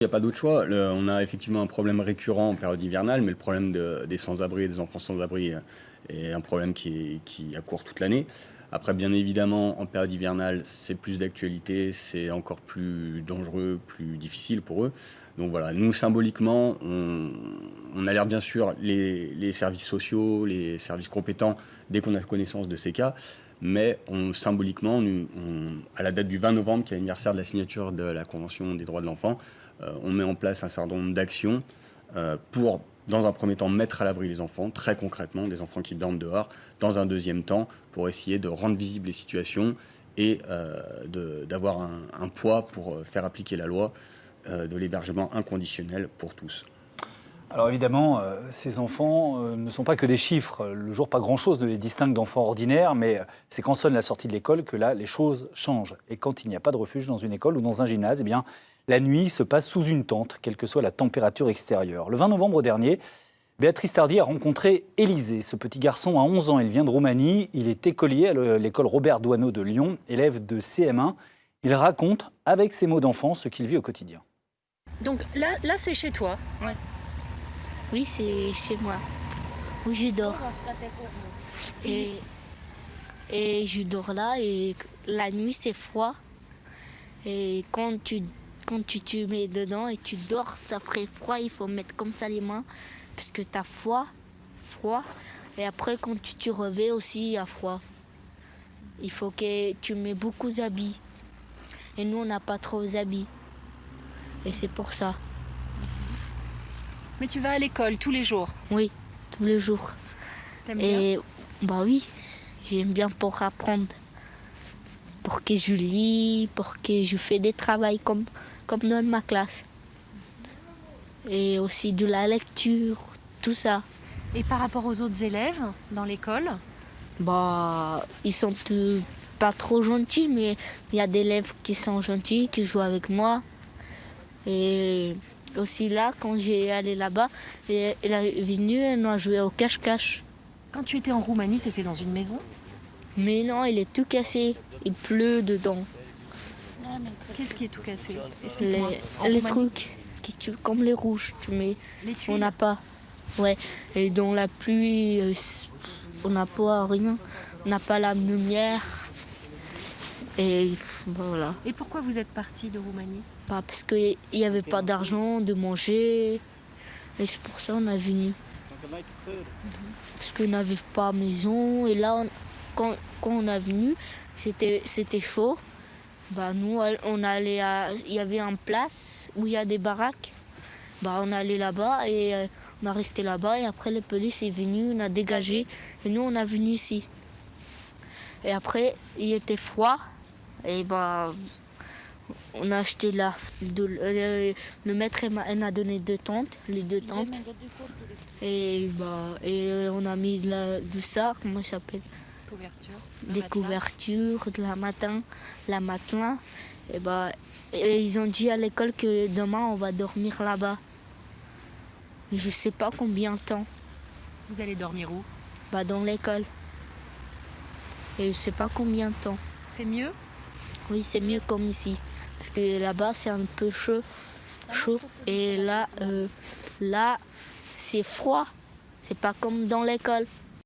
Il n'y a pas d'autre choix. On a effectivement un problème récurrent en période hivernale, mais le problème des sans-abri et des enfants sans-abri est un problème qui accourt toute l'année. Après, bien évidemment, en période hivernale, c'est plus d'actualité, c'est encore plus dangereux, plus difficile pour eux. Donc voilà, nous, symboliquement, on alerte bien sûr les services sociaux, les services compétents dès qu'on a connaissance de ces cas. Mais symboliquement, à la date du 20 novembre, qui est l'anniversaire de la signature de la Convention des droits de l'enfant, on met en place un certain nombre d'actions pour, dans un premier temps, mettre à l'abri les enfants, très concrètement, des enfants qui dorment dehors. Dans un deuxième temps, pour essayer de rendre visibles les situations et d'avoir un poids pour faire appliquer la loi de l'hébergement inconditionnel pour tous. Alors évidemment, ces enfants ne sont pas que des chiffres. Le jour, pas grand-chose ne les distingue d'enfants ordinaires, mais c'est quand sonne la sortie de l'école que là, les choses changent. Et quand il n'y a pas de refuge dans une école ou dans un gymnase, eh bien, la nuit se passe sous une tente, quelle que soit la température extérieure. Le 20 novembre dernier, Béatrice Tardy a rencontré Élisée. Ce petit garçon a 11 ans, il vient de Roumanie. Il est écolier à l'école Robert Doisneau de Lyon, élève de CM1. Il raconte, avec ses mots d'enfant, ce qu'il vit au quotidien. Donc là c'est chez toi. Ouais. Oui, c'est chez moi, où je dors. Et je dors là, et la nuit, c'est froid. Et quand tu te mets dedans et tu dors, ça ferait froid, il faut mettre comme ça les mains, parce que tu as froid. Et après, quand tu te réveilles aussi, il y a froid. Il faut que tu mets beaucoup d'habits. Et nous, on n'a pas trop d'habits. Et c'est pour ça. Mais tu vas à l'école tous les jours. Oui, tous les jours. T'aimes bien? Et bah oui, j'aime bien pour apprendre. Pour que je lis, pour que je fais des travaux comme dans ma classe. Et aussi de la lecture, tout ça. Et par rapport aux autres élèves dans l'école? Bah, ils sont pas trop gentils, mais il y a des élèves qui sont gentils, qui jouent avec moi. Et aussi là, quand j'ai allé là-bas, elle est venue, elle a joué au cache-cache. Quand tu étais en Roumanie, tu étais dans une maison? Mais non, il est tout cassé, il pleut dedans. Qu'est-ce qui est tout cassé? Explique-moi. Les trucs qui tuent, comme les rouges, tu mets. Les tuiles? On n'a pas. Ouais. Et dans la pluie, on n'a pas rien. On n'a pas la lumière. Et voilà. Et pourquoi vous êtes parti de Roumanie? Bah, parce qu'il n'y avait pas d'argent, de manger. Et c'est pour ça qu'on est venu. Parce qu'on n'avait pas maison. Et là, quand on est venu, c'était chaud. Bah, nous, on allait il y avait une place où il y a des baraques. Bah, on allait là-bas et on a resté là-bas. Et après, la police est venue, on a dégagé. Et nous, on est venu ici. Et après, il était froid. Et bah, on a acheté le maître il m'a donné les deux tentes. Et on a mis du ça, comment ça s'appelle? Couverture. Des couvertures, de la matelas. Et ils ont dit à l'école que demain on va dormir là-bas. Je sais pas combien de temps. Vous allez dormir où? Bah, dans l'école. Et je sais pas combien de temps. C'est mieux? Oui, c'est mieux comme ici. Parce que là-bas, c'est un peu chaud. Et là, c'est froid. C'est pas comme dans l'école.